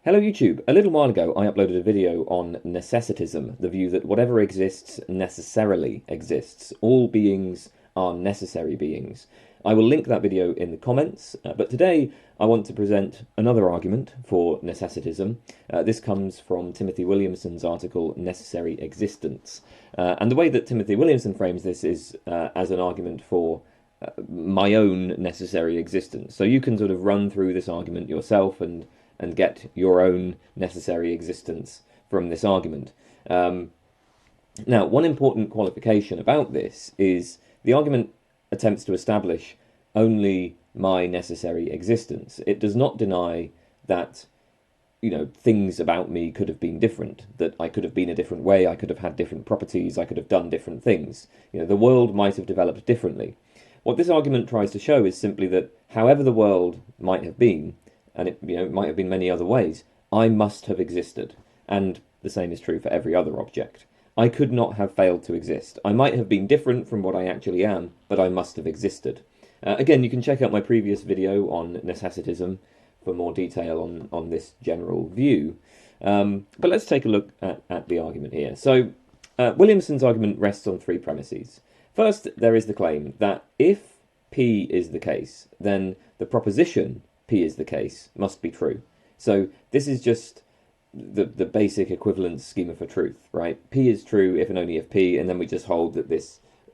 Hello YouTube. A little while ago I uploaded a video on Necessitism, the view that whatever exists necessarily exists. All beings are necessary beings. I will link that video in the comments, but today I want to present another argument for Necessitism. This comes from Timothy Williamson's article, Necessary Existence. And the way that Timothy Williamson frames this is as an argument for my own necessary existence. So you can sort of run through this argument yourself and get your own necessary existence from this argument. Now, one important qualification about this is the argument attempts to establish only my necessary existence. It does not deny that, things about me could have been different, that I could have been a different way, I could have had different properties, I could have done different things. The world might have developed differently. What this argument tries to show is simply that however the world might have been, and it might have been many other ways, I must have existed. And the same is true for every other object. I could not have failed to exist. I might have been different from what I actually am, but I must have existed. Again, you can check out my previous video on Necessitism for more detail on this general view. But let's take a look at the argument here. So, Williamson's argument rests on three premises. First, there is the claim that if P is the case, then the proposition P is the case must be true. So this is just the basic equivalence schema for truth, right? P is true if and only if P, and then we just hold that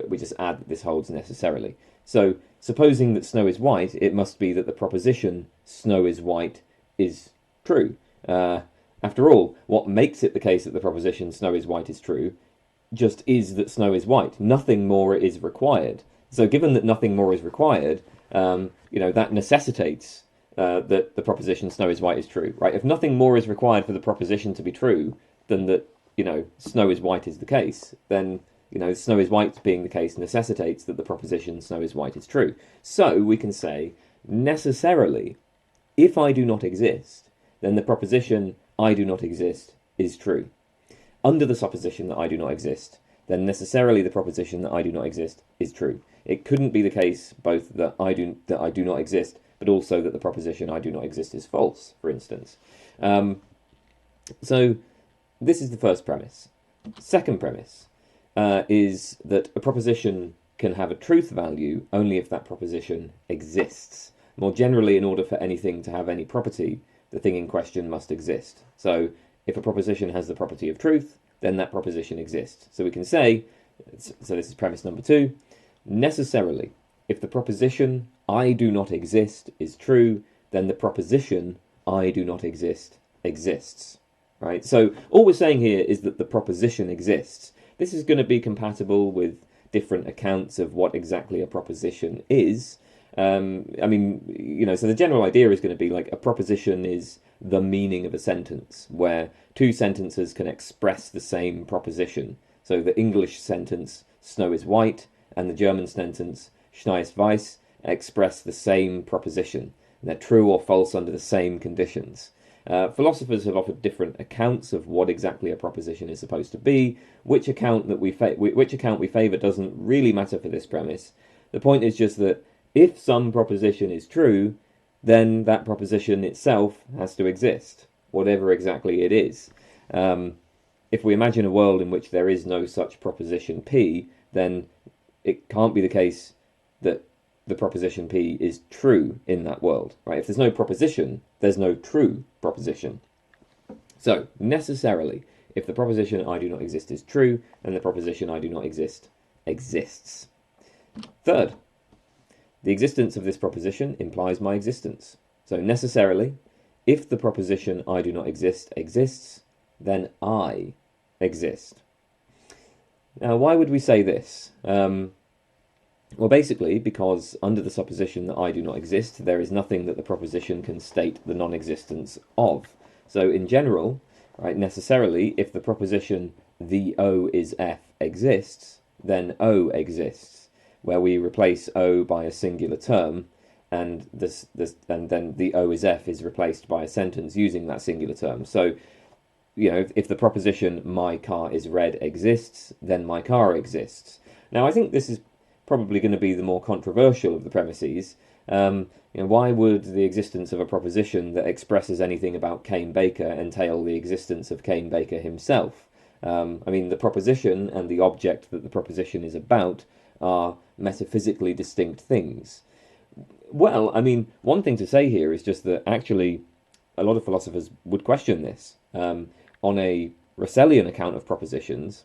we just add that this holds necessarily. So supposing that snow is white, it must be that the proposition snow is white is true. After all, what makes it the case that the proposition snow is white is true just is that snow is white. Nothing more is required. So given that nothing more is required, that necessitates that the proposition snow is white is true, right? If nothing more is required for the proposition to be true than that, snow is white is the case, then, snow is white being the case necessitates that the proposition snow is white is true. So we can say, necessarily, if I do not exist, then the proposition I do not exist is true. Under the supposition that I do not exist, then necessarily the proposition that I do not exist is true. It couldn't be the case both that I do not exist, but also that the proposition I do not exist is false, for instance. So this is the first premise. Second premise is that a proposition can have a truth value only if that proposition exists. More generally, in order for anything to have any property, the thing in question must exist. So if a proposition has the property of truth, then that proposition exists. So we can say, so this is premise number two, necessarily, if the proposition I do not exist is true, then the proposition I do not exist exists, right? So all we're saying here is that the proposition exists. This is going to be compatible with different accounts of what exactly a proposition is. So the general idea is going to be like a proposition is the meaning of a sentence, where two sentences can express the same proposition. So the English sentence, snow is white, and the German sentence, Schnee ist weiß, express the same proposition. They're true or false under the same conditions. Philosophers have offered different accounts of what exactly a proposition is supposed to be. Which account we favour doesn't really matter for this premise. The point is just that if some proposition is true, then that proposition itself has to exist, whatever exactly it is. If we imagine a world in which there is no such proposition P, then it can't be the case that the proposition P is true in that world, right? If there's no proposition, there's no true proposition. So, necessarily, if the proposition I do not exist is true, then the proposition I do not exist exists. Third, the existence of this proposition implies my existence. So, necessarily, if the proposition I do not exist exists, then I exist. Now, why would we say this? Well, basically, because under the supposition that I do not exist, there is nothing that the proposition can state the non-existence of. So, in general, right, necessarily, if the proposition the O is F exists, then O exists, where we replace O by a singular term, and then the O is F is replaced by a sentence using that singular term. So, if the proposition my car is red exists, then my car exists. Now, I think this is probably going to be the more controversial of the premises, Why would the existence of a proposition that expresses anything about Cain Baker entail the existence of Cain Baker himself? The proposition and the object that the proposition is about are metaphysically distinct things. Well, one thing to say here is just that actually a lot of philosophers would question this. On a Russellian account of propositions,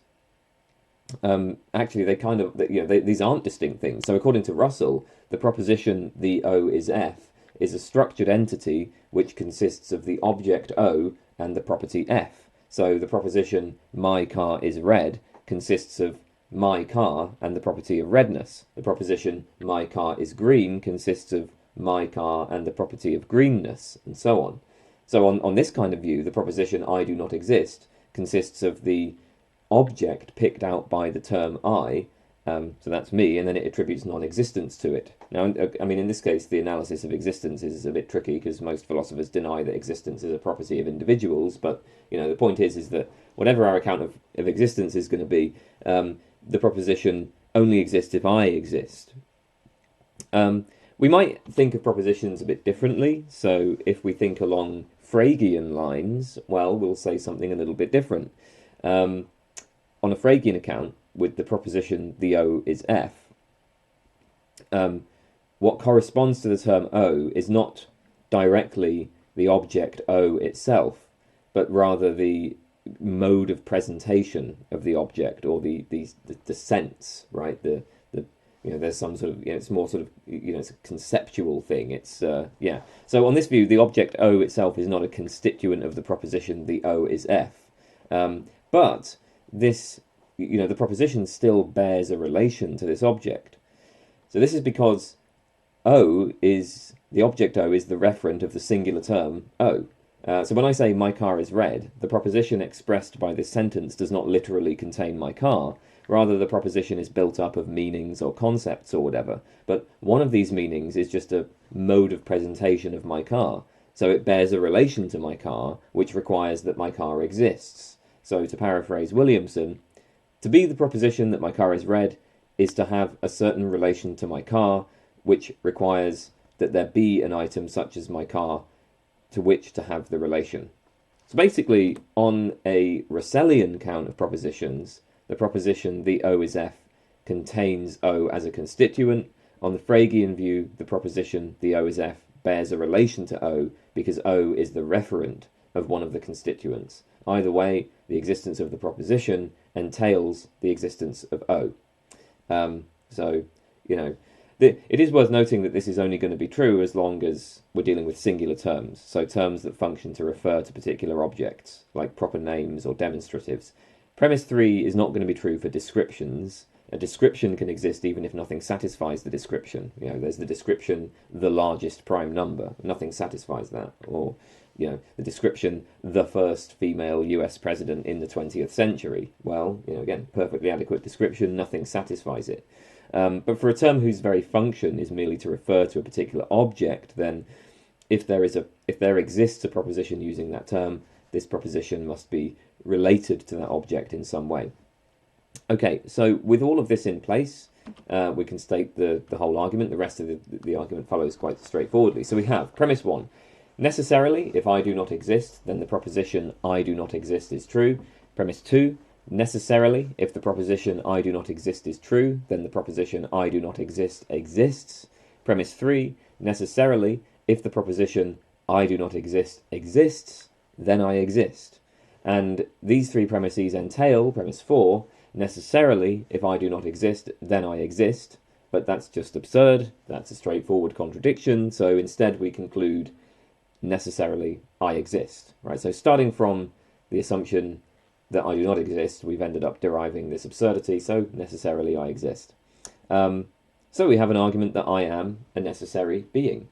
actually these aren't distinct things. So according to Russell, the proposition the O is F is a structured entity which consists of the object O and the property F. So the proposition my car is red consists of my car and the property of redness. The proposition my car is green consists of my car and the property of greenness, and so on. So on this kind of view, the proposition I do not exist consists of the object picked out by the term I, so that's me, and then it attributes non-existence to it. Now, in this case, the analysis of existence is a bit tricky because most philosophers deny that existence is a property of individuals, but, the point is that whatever our account of existence is going to be, the proposition only exists if I exist. We might think of propositions a bit differently, so if we think along Fregean lines, well, we'll say something a little bit different. On a Fregean account, with the proposition the O is F, what corresponds to the term O is not directly the object O itself, but rather the mode of presentation of the object, or the sense, right? There's some sort of, it's more sort of, it's a conceptual thing. It's, So on this view, the object O itself is not a constituent of the proposition the O is F. But this, the proposition still bears a relation to this object. So this is because the object O is the referent of the singular term O. So when I say my car is red, the proposition expressed by this sentence does not literally contain my car. Rather, the proposition is built up of meanings or concepts or whatever. But one of these meanings is just a mode of presentation of my car. So it bears a relation to my car, which requires that my car exists. So to paraphrase Williamson, to be the proposition that my car is red is to have a certain relation to my car, which requires that there be an item such as my car to which to have the relation. So basically, on a Russellian count of propositions, the proposition the O is F contains O as a constituent. On the Fregean view, the proposition the O is F bears a relation to O because O is the referent of one of the constituents. Either way, the existence of the proposition entails the existence of O. It is worth noting that this is only going to be true as long as we're dealing with singular terms, so terms that function to refer to particular objects, like proper names or demonstratives. Premise 3 is not going to be true for descriptions. A description can exist even if nothing satisfies the description. There's the description, the largest prime number. Nothing satisfies that. Or, the description, the first female US president in the 20th century. Well, again, perfectly adequate description, nothing satisfies it. But for a term whose very function is merely to refer to a particular object, then if there exists a proposition using that term, this proposition must be related to that object in some way. Okay, so with all of this in place, we can state the whole argument. The rest of the argument follows quite straightforwardly. So we have premise 1. Necessarily, if I do not exist, then the proposition I do not exist is true. Premise 2. Necessarily, if the proposition I do not exist is true, then the proposition I do not exist exists. Premise 3. Necessarily, if the proposition I do not exist exists, then I exist. And these three premises entail, premise 4, necessarily, if I do not exist, then I exist. But that's just absurd. That's a straightforward contradiction. So instead we conclude, necessarily, I exist. Right? So starting from the assumption that I do not exist, we've ended up deriving this absurdity. So necessarily, I exist. So we have an argument that I am a necessary being.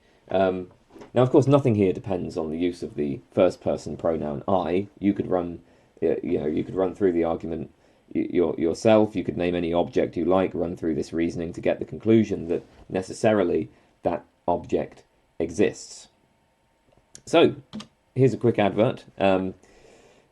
Now, of course, nothing here depends on the use of the first-person pronoun I. You could run, you could run through the argument yourself. You could name any object you like, run through this reasoning to get the conclusion that necessarily that object exists. So, here's a quick advert.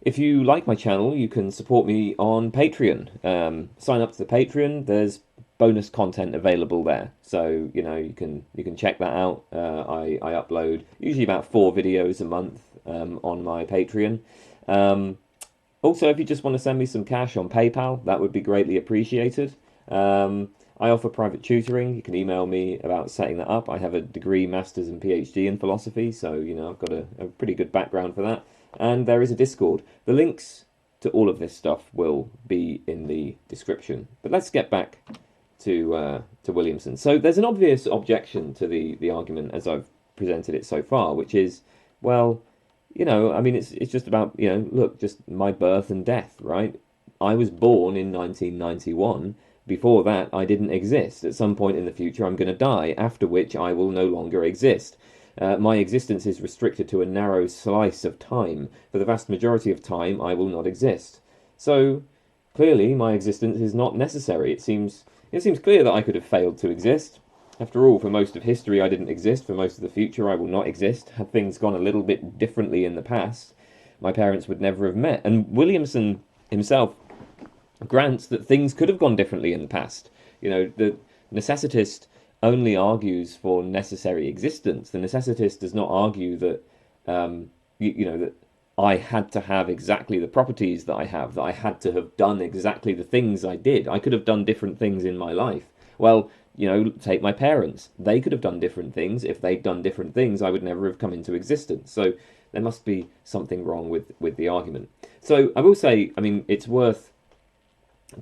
If you like my channel, you can support me on Patreon. Sign up to the Patreon. There's bonus content available there, so you can check that out. I upload usually about 4 videos a month on my Patreon. Um, Also, if you just want to send me some cash on PayPal, that would be greatly appreciated. I offer private tutoring. You can email me about setting that up. I have a degree, master's, and PhD in philosophy, so I've got a pretty good background for that. And there is a Discord. The links to all of this stuff will be in the description. But let's get back to Williamson. So there's an obvious objection to the argument as I've presented it so far, which is, well, I mean, it's just about, look, just my birth and death, right? I was born in 1991. Before that, I didn't exist. At some point in the future, I'm going to die, after which I will no longer exist. My existence is restricted to a narrow slice of time. For the vast majority of time, I will not exist. So, clearly, my existence is not necessary. It seems clear that I could have failed to exist. After all, for most of history, I didn't exist. For most of the future, I will not exist. Had things gone a little bit differently in the past, my parents would never have met. And Williamson himself grants that things could have gone differently in the past. The necessitist only argues for necessary existence. The necessitist does not argue that, that I had to have exactly the properties that I have, that I had to have done exactly the things I did. I could have done different things in my life. Well, take my parents. They could have done different things. If they'd done different things, I would never have come into existence. So there must be something wrong with the argument. So I will say, I mean, it's worth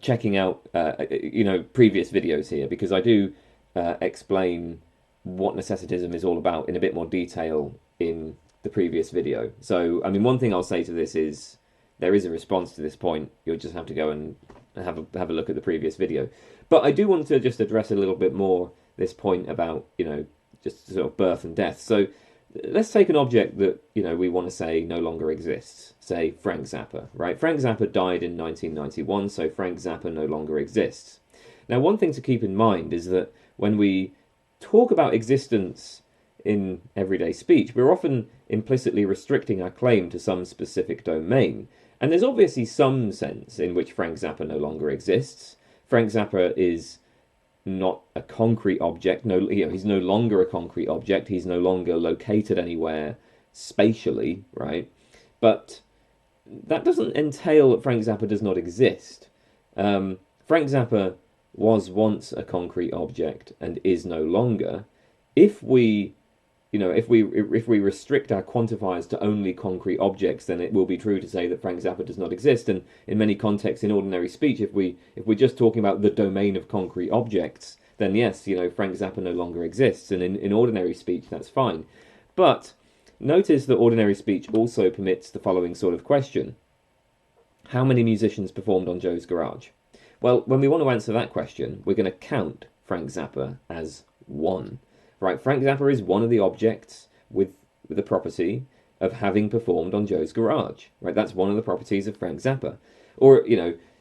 checking out, previous videos here, because I do explain what necessitism is all about in a bit more detail in the previous video. So, I mean, one thing I'll say to this is there is a response to this point. You'll just have to go and have a look at the previous video. But I do want to just address a little bit more this point about, just sort of birth and death. So let's take an object that, we want to say no longer exists. Say Frank Zappa, right? Frank Zappa died in 1991, so Frank Zappa no longer exists. Now, one thing to keep in mind is that when we talk about existence in everyday speech, we're often implicitly restricting our claim to some specific domain. And there's obviously some sense in which Frank Zappa no longer exists. Frank Zappa is not a concrete object. No, he's no longer a concrete object. He's no longer located anywhere spatially, right? But that doesn't entail that Frank Zappa does not exist. Frank Zappa was once a concrete object and is no longer. If we if we restrict our quantifiers to only concrete objects, then it will be true to say that Frank Zappa does not exist. And in many contexts, in ordinary speech, if we're just talking about the domain of concrete objects, then yes, Frank Zappa no longer exists. And in ordinary speech, that's fine. But notice that ordinary speech also permits the following sort of question: how many musicians performed on Joe's Garage? Well, when we want to answer that question, we're going to count Frank Zappa as one. Right, Frank Zappa is one of the objects with the property of having performed on Joe's Garage. Right, that's one of the properties of Frank Zappa. Or,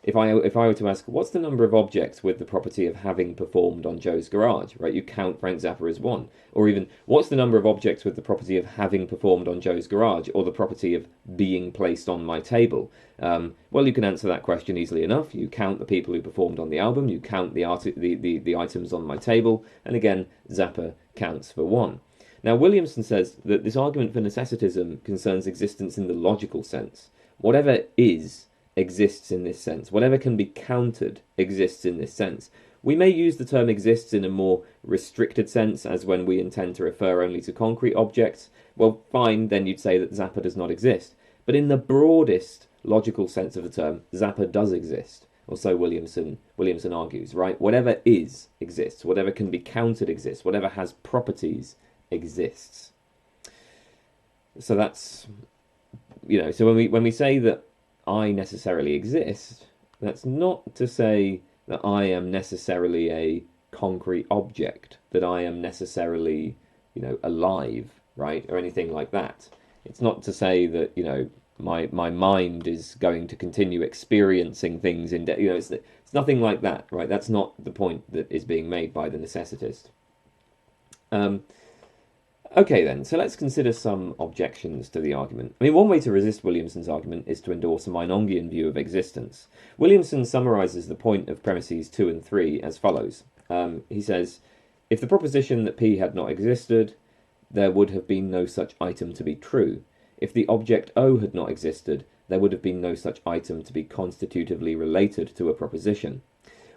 if I were to ask, what's the number of objects with the property of having performed on Joe's Garage? Right, you count Frank Zappa as one. Or even, what's the number of objects with the property of having performed on Joe's Garage, or the property of being placed on my table? Well, you can answer that question easily enough. You count the people who performed on the album, you count the items on my table, and again, Zappa counts for one. Now, Williamson says that this argument for necessitism concerns existence in the logical sense. Whatever is exists in this sense. Whatever can be counted exists in this sense. We may use the term exists in a more restricted sense, as when we intend to refer only to concrete objects. Well, fine, then you'd say that Zappa does not exist. But in the broadest logical sense of the term, Zappa does exist. Or so Williamson argues, right? Whatever is exists. Whatever can be counted exists. Whatever has properties exists. So that's, so when we say that I necessarily exist, that's not to say that I am necessarily a concrete object, that I am necessarily, alive, right? Or anything like that. It's not to say that, my mind is going to continue experiencing things it's nothing like that, right? That's not the point that is being made by the necessitist. Okay then, so let's consider some objections to the argument. I mean, one way to resist Williamson's argument is to endorse a Meinongian view of existence. Williamson summarizes the point of premises 2 and 3 as follows. He says, if the proposition that P had not existed, there would have been no such item to be true. If the object O had not existed, there would have been no such item to be constitutively related to a proposition.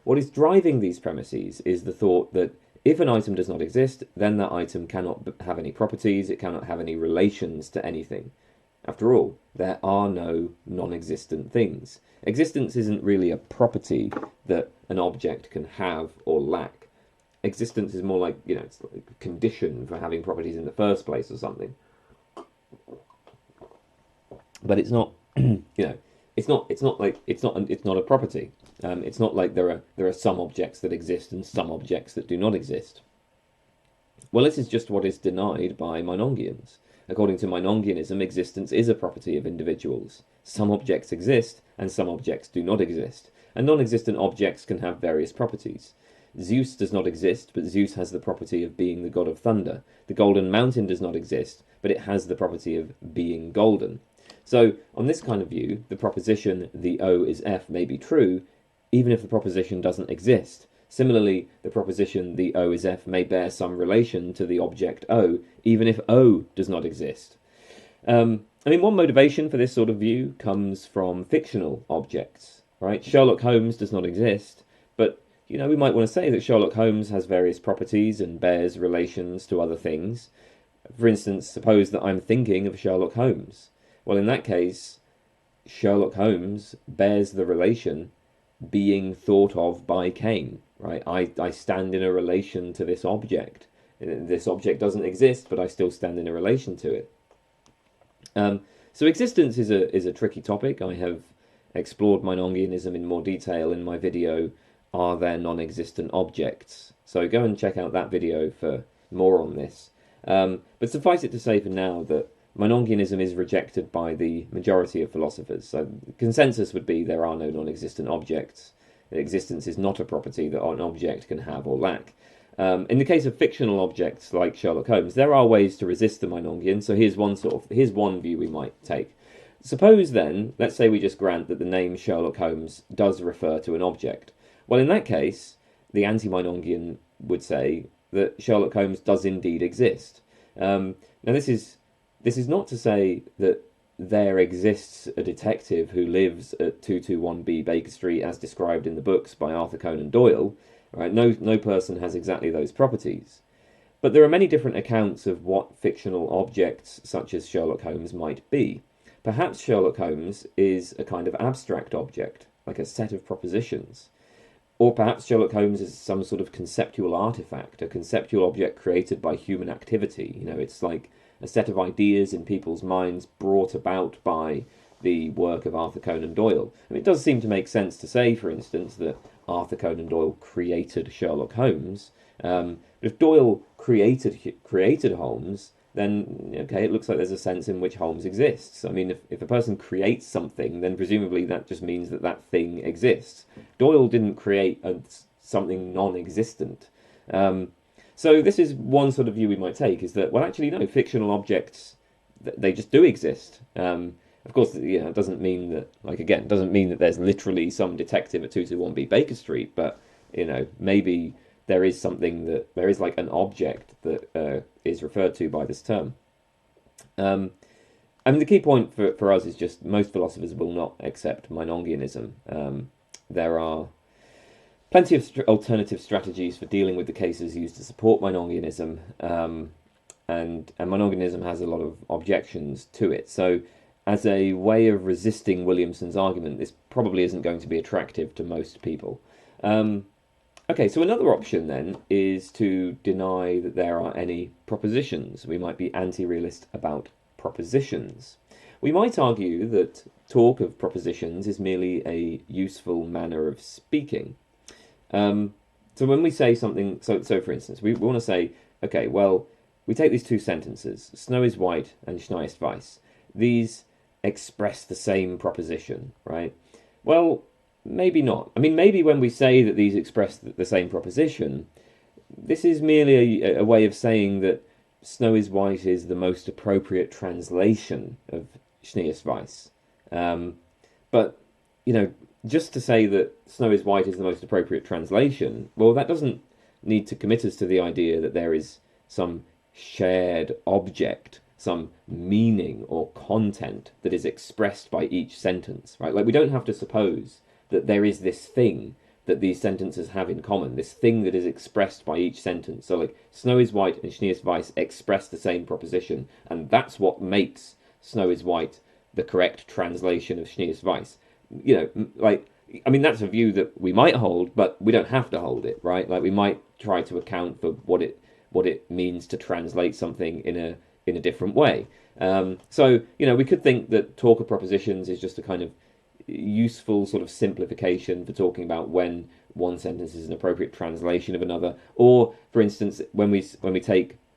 What is driving these premises is the thought that if an item does not exist, then that item cannot have any properties, it cannot have any relations to anything. After all, there are no non-existent things. Existence isn't really a property that an object can have or lack. Existence is more like, it's like a condition for having properties in the first place or something. But it's not, it's not a property. It's not like there are some objects that exist and some objects that do not exist. Well, this is just what is denied by Meinongians. According to Meinongianism, existence is a property of individuals. Some objects exist and some objects do not exist, and non-existent objects can have various properties. Zeus does not exist, but Zeus has the property of being the god of thunder. The Golden Mountain does not exist, but it has the property of being golden. So, on this kind of view, the proposition the O is F may be true, even if the proposition doesn't exist. Similarly, the proposition the O is F may bear some relation to the object O, even if O does not exist. One motivation for this sort of view comes from fictional objects, right? Sherlock Holmes does not exist, but, we might want to say that Sherlock Holmes has various properties and bears relations to other things. For instance, suppose that I'm thinking of Sherlock Holmes. Well, in that case, Sherlock Holmes bears the relation being thought of by Cain, right? I stand in a relation to this object. This object doesn't exist, but I still stand in a relation to it. So existence is a tricky topic. I have explored Meinongianism in more detail in my video, Are There Non-Existent Objects? So go and check out that video for more on this. But suffice it to say for now that Meinongianism is rejected by the majority of philosophers. So the consensus would be there are no non-existent objects. Existence is not a property that an object can have or lack. In the case of fictional objects like Sherlock Holmes, there are ways to resist the Meinongian. So here's one view we might take. Suppose then, let's say we just grant that the name Sherlock Holmes does refer to an object. Well, in that case, the anti-Meinongian would say that Sherlock Holmes does indeed exist. Now this is not to say that there exists a detective who lives at 221B Baker Street as described in the books by Arthur Conan Doyle. Right? No person has exactly those properties. But there are many different accounts of what fictional objects such as Sherlock Holmes might be. Perhaps Sherlock Holmes is a kind of abstract object, like a set of propositions. Or perhaps Sherlock Holmes is some sort of conceptual artifact, a conceptual object created by human activity. It's like a set of ideas in people's minds brought about by the work of Arthur Conan Doyle. It does seem to make sense to say, for instance, that Arthur Conan Doyle created Sherlock Holmes. But if Doyle created Holmes, then, okay, it looks like there's a sense in which Holmes exists. If a person creates something, then presumably that just means that that thing exists. Doyle didn't create something non-existent. So this is one sort of view we might take, is that, well, actually, no, fictional objects, they just do exist. Of course, it doesn't mean that, it doesn't mean that there's literally some detective at 221B Baker Street, but, maybe there is like an object that is referred to by this term. The key point for us is just most philosophers will not accept Meinongianism. There are plenty of alternative strategies for dealing with the cases used to support Meinongianism, and Meinongianism has a lot of objections to it. So as a way of resisting Williamson's argument, this probably isn't going to be attractive to most people. Okay, so another option then is to deny that there are any propositions. We might be anti-realist about propositions. We might argue that talk of propositions is merely a useful manner of speaking. So when we say something, so for instance, we want to say, okay, well, we take these two sentences, Snow is white and Schnee ist weiß. These express the same proposition, right? Well, maybe not. Maybe when we say that these express the same proposition, this is merely a way of saying that Snow is White is the most appropriate translation of Schneersweiss. But, you know, just to say that Snow is White is the most appropriate translation, well, that doesn't need to commit us to the idea that there is some shared object, some meaning or content that is expressed by each sentence, right? Like, we don't have to suppose that there is this thing that these sentences have in common, this thing that is expressed by each sentence. So, like, Snow is White and Schneersweiss express the same proposition, and that's what makes Snow is White the correct translation of Schneersweiss. You know, like, I mean, that's a view that we might hold, but we don't have to hold it, right? Like, we might try to account for what it means to translate something in a different way. So, you know, we could think that talk of propositions is just a kind of useful sort of simplification for talking about when one sentence is an appropriate translation of another. Or, for instance, when we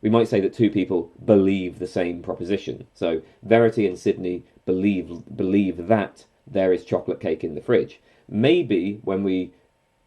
might say that two people believe the same proposition. So Verity and Sydney believe that there is chocolate cake in the fridge. Maybe when we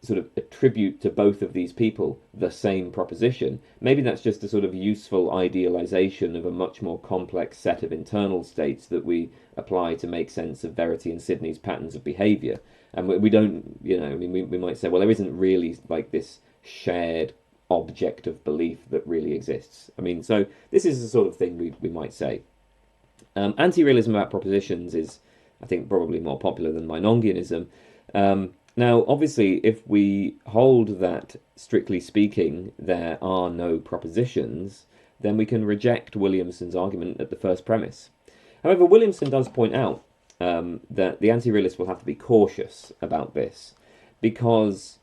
sort of attribute to both of these people the same proposition, maybe that's just a sort of useful idealization of a much more complex set of internal states that we apply to make sense of Verity and Sydney's patterns of behavior. And we don't, you know, I mean, we might say, well, there isn't really like this shared object of belief that really exists. I mean, so this is the sort of thing we might say. Anti-realism about propositions is, I think, probably more popular than Meinongianism. Now, obviously, if we hold that, strictly speaking, there are no propositions, then we can reject Williamson's argument at the first premise. However, Williamson does point out that the anti-realist will have to be cautious about this, because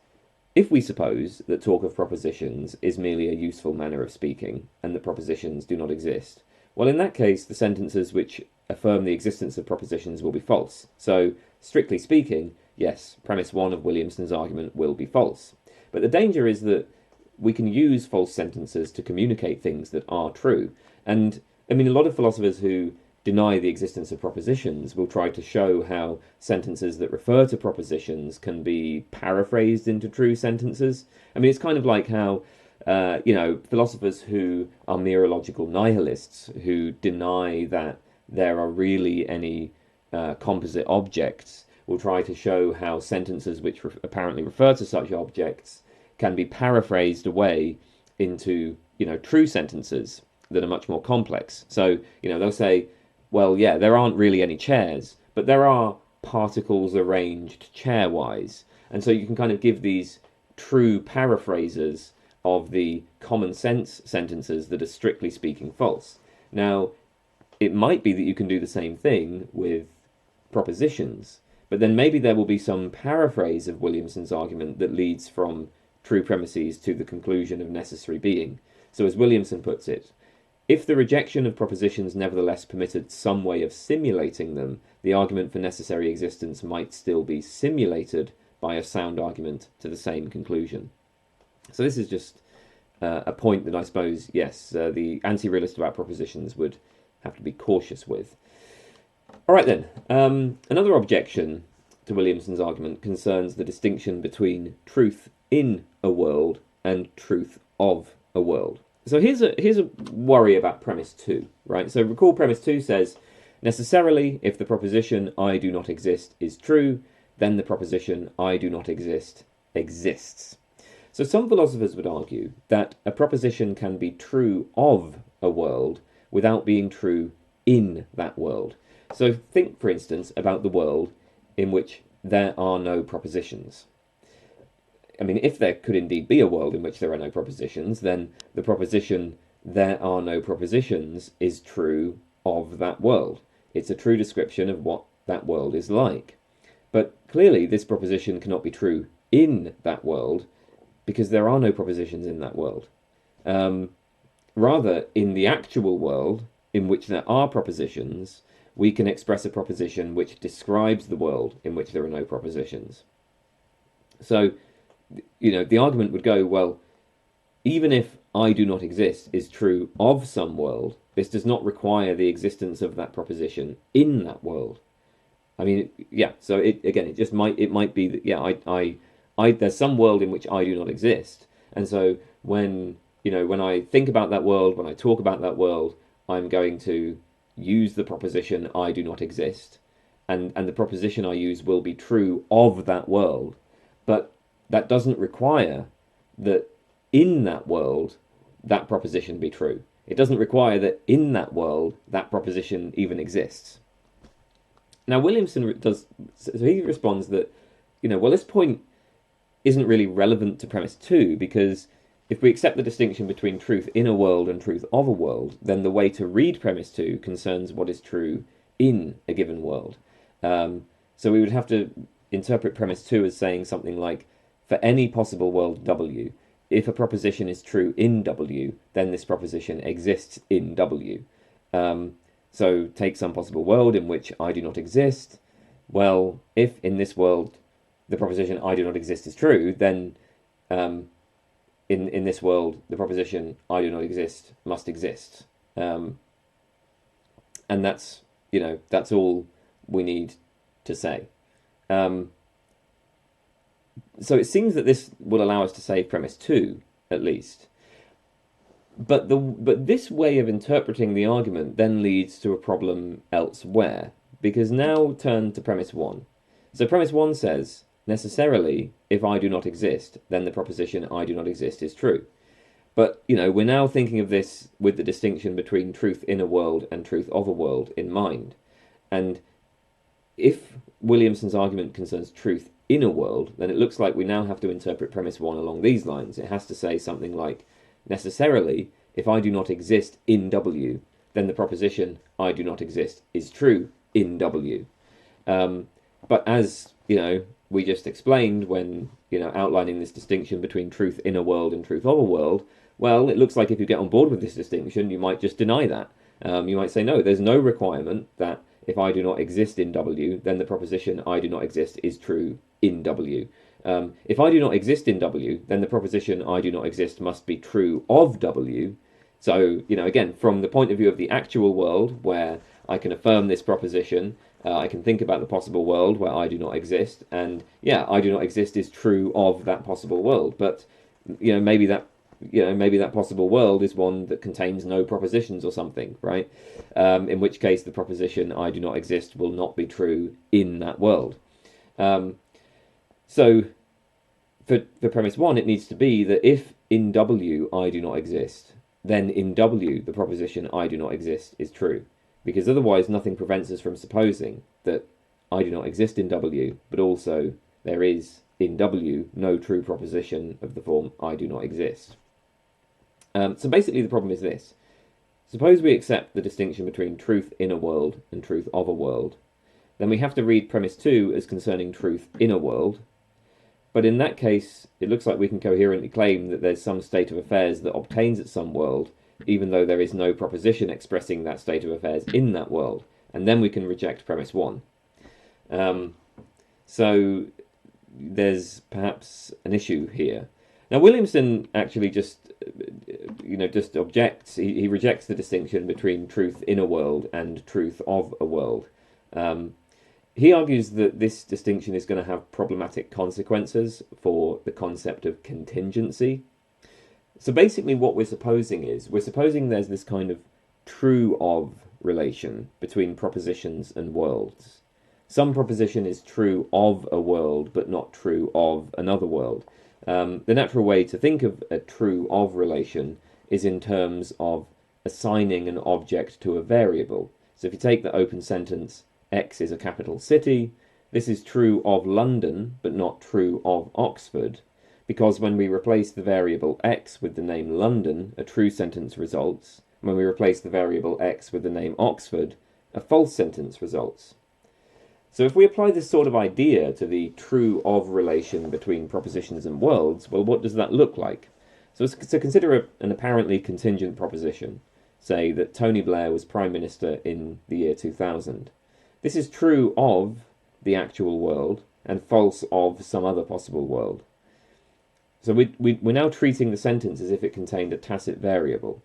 if we suppose that talk of propositions is merely a useful manner of speaking, and that propositions do not exist, well, in that case, the sentences which affirm the existence of propositions will be false. So, strictly speaking, yes, premise one of Williamson's argument will be false. But the danger is that we can use false sentences to communicate things that are true. And, I mean, a lot of philosophers who deny the existence of propositions will try to show how sentences that refer to propositions can be paraphrased into true sentences. I mean, it's kind of like how, you know, philosophers who are mereological nihilists, who deny that there are really any composite objects, will try to show how sentences which apparently refer to such objects can be paraphrased away into, you know, true sentences that are much more complex. So, you know, they'll say, well, yeah, there aren't really any chairs, but there are particles arranged chairwise. And so you can kind of give these true paraphrases of the common sense sentences that are strictly speaking false. Now, it might be that you can do the same thing with propositions, but then maybe there will be some paraphrase of Williamson's argument that leads from true premises to the conclusion of necessary being. So as Williamson puts it, if the rejection of propositions nevertheless permitted some way of simulating them, the argument for necessary existence might still be simulated by a sound argument to the same conclusion. So this is just a point that I suppose, yes, the anti-realist about propositions would have to be cautious with. All right then, another objection to Williamson's argument concerns the distinction between truth in a world and truth of a world. So here's a worry about premise 2, right? So recall premise 2 says, necessarily, if the proposition I do not exist is true, then the proposition I do not exist exists. So some philosophers would argue that a proposition can be true of a world without being true in that world. So think, for instance, about the world in which there are no propositions. I mean, if there could indeed be a world in which there are no propositions, then the proposition there are no propositions is true of that world. It's a true description of what that world is like. But clearly this proposition cannot be true in that world because there are no propositions in that world. Rather, in the actual world in which there are propositions, we can express a proposition which describes the world in which there are no propositions. So, you know, the argument would go, well, even if I do not exist is true of some world, this does not require the existence of that proposition in that world. I mean, yeah, so it might be that, yeah, there's some world in which I do not exist. And so when when I think about that world, when I talk about that world, I'm going to use the proposition I do not exist, and the proposition I use will be true of that world, but that doesn't require that in that world that proposition be true. It doesn't require that in that world that proposition even exists. Now Williamson does, so he responds that, well, this point isn't really relevant to premise two, because if we accept the distinction between truth in a world and truth of a world, then the way to read premise two concerns what is true in a given world. So we would have to interpret premise two as saying something like, for any possible world W, if a proposition is true in W, then this proposition exists in W. So take some possible world in which I do not exist. Well, if in this world the proposition I do not exist is true, then in this world the proposition I do not exist must exist. And that's all we need to say. So it seems that this will allow us to save premise two, at least. But this way of interpreting the argument then leads to a problem elsewhere, because now turn to premise one. So premise one says, necessarily, if I do not exist, then the proposition I do not exist is true. But, we're now thinking of this with the distinction between truth in a world and truth of a world in mind. And if Williamson's argument concerns truth in a world, then it looks like we now have to interpret premise one along these lines. It has to say something like, necessarily, if I do not exist in W, then the proposition I do not exist is true in W. But as, we just explained when, outlining this distinction between truth in a world and truth of a world, well, it looks like if you get on board with this distinction, you might just deny that. You might say, no, there's no requirement that if I do not exist in W, then the proposition I do not exist is true in W. If I do not exist in W, then the proposition I do not exist must be true of W. So, again, from the point of view of the actual world, where I can affirm this proposition, I can think about the possible world where I do not exist, and yeah, I do not exist is true of that possible world. But, maybe that possible world is one that contains no propositions or something, right? In which case the proposition I do not exist will not be true in that world. So for premise one, it needs to be that if in W I do not exist, then in W the proposition I do not exist is true. Because otherwise nothing prevents us from supposing that I do not exist in W, but also there is in W no true proposition of the form I do not exist. So basically the problem is this. Suppose we accept the distinction between truth in a world and truth of a world. Then we have to read premise two as concerning truth in a world. But in that case, it looks like we can coherently claim that there's some state of affairs that obtains at some world, even though there is no proposition expressing that state of affairs in that world. And then we can reject premise one. So there's perhaps an issue here. Now Williamson actually just objects. He rejects the distinction between truth in a world and truth of a world. He argues that this distinction is going to have problematic consequences for the concept of contingency. So basically what we're supposing there's this kind of true of relation between propositions and worlds. Some proposition is true of a world but not true of another world. The natural way to think of a true of relation is in terms of assigning an object to a variable. So if you take the open sentence, X is a capital city, this is true of London but not true of Oxford, because when we replace the variable X with the name London, a true sentence results. When we replace the variable X with the name Oxford, a false sentence results. So if we apply this sort of idea to the true of relation between propositions and worlds, well, what does that look like? So consider an apparently contingent proposition. Say that Tony Blair was Prime Minister in the year 2000. This is true of the actual world and false of some other possible world. So we're now treating the sentence as if it contained a tacit variable.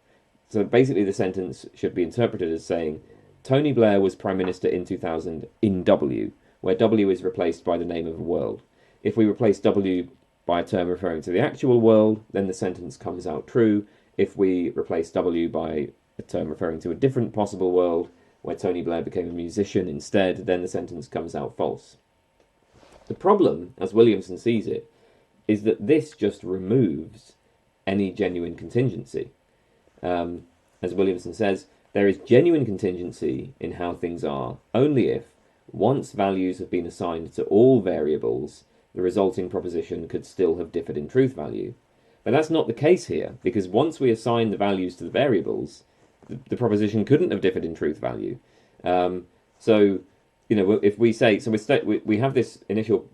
So basically the sentence should be interpreted as saying, Tony Blair was Prime Minister in 2000 in W, where W is replaced by the name of a world. If we replace W by a term referring to the actual world, then the sentence comes out true. if we replace W by a term referring to a different possible world where Tony Blair became a musician instead, then the sentence comes out false. The problem, as Williamson sees it, is that this just removes any genuine contingency. As Williamson says, there is genuine contingency in how things are only if, once values have been assigned to all variables, the resulting proposition could still have differed in truth value. But that's not the case here, because once we assign the values to the variables, the proposition couldn't have differed in truth value. So, you know, if we say, so we have this initial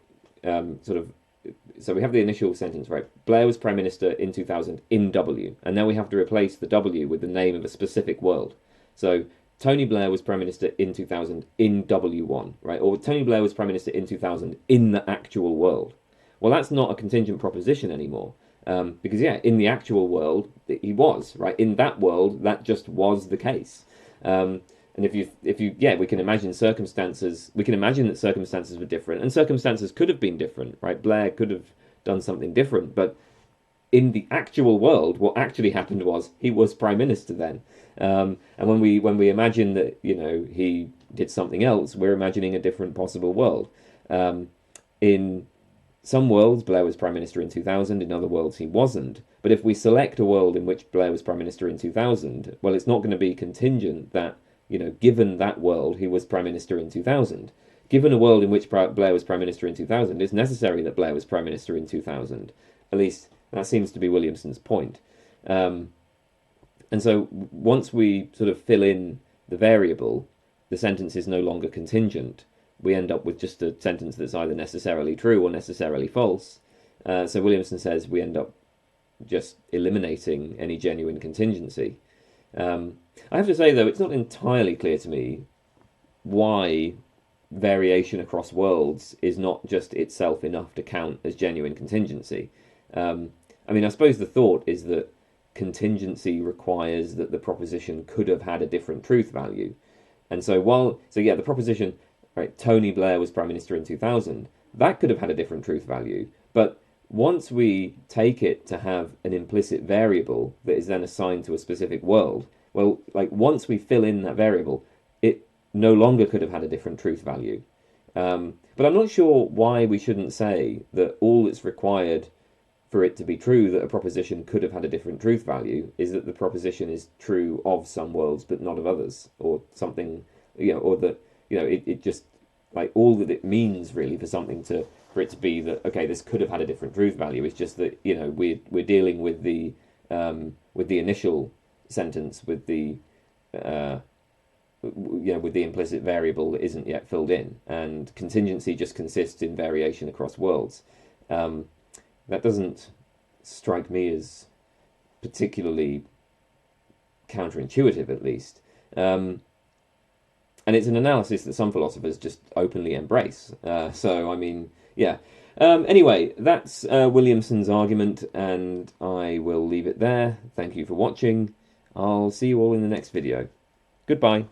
so we have the initial sentence, right? Blair was Prime Minister in 2000 in W, and now we have to replace the W with the name of a specific world. So Tony Blair was Prime Minister in 2000 in W1, right? Or Tony Blair was Prime Minister in 2000 in the actual world. Well, that's not a contingent proposition anymore, because yeah, in the actual world he was, right? In that world, that just was the case. And if you, yeah, we can imagine circumstances. We can imagine that circumstances were different, and circumstances could have been different, right? Blair could have done something different, but in the actual world, what actually happened was he was Prime Minister then. And when we imagine that, you know, he did something else, we're imagining a different possible world. In some worlds, Blair was Prime Minister in 2000. In other worlds, he wasn't. But if we select a world in which Blair was Prime Minister in 2000, well, it's not going to be contingent that, you know, given that world, he was Prime Minister in 2000. Given a world in which Blair was Prime Minister in 2000, it's necessary that Blair was Prime Minister in 2000. At least that seems to be Williamson's point. And so once we sort of fill in the variable, the sentence is no longer contingent. We end up with just a sentence that's either necessarily true or necessarily false. So Williamson says we end up just eliminating any genuine contingency. I have to say, though, it's not entirely clear to me why variation across worlds is not just itself enough to count as genuine contingency. I mean, I suppose the thought is that contingency requires that the proposition could have had a different truth value. And so yeah, the proposition, right, Tony Blair was Prime Minister in 2000, that could have had a different truth value. But once we take it to have an implicit variable that is then assigned to a specific world, well, like once we fill in that variable, it no longer could have had a different truth value. But I'm not sure why we shouldn't say that all that's required for it to be true that a proposition could have had a different truth value is that the proposition is true of some worlds but not of others, or something, you know, or that, you know, it just, like, all that it means really for it to be that, okay, this could have had a different truth value is just that, you know, we're dealing with the initial sentence with the with the implicit variable that isn't yet filled in, and contingency just consists in variation across worlds. That doesn't strike me as particularly counterintuitive, at least. And it's an analysis that some philosophers just openly embrace. So, I mean, yeah. Anyway, that's Williamson's argument, and I will leave it there. Thank you for watching. I'll see you all in the next video. Goodbye.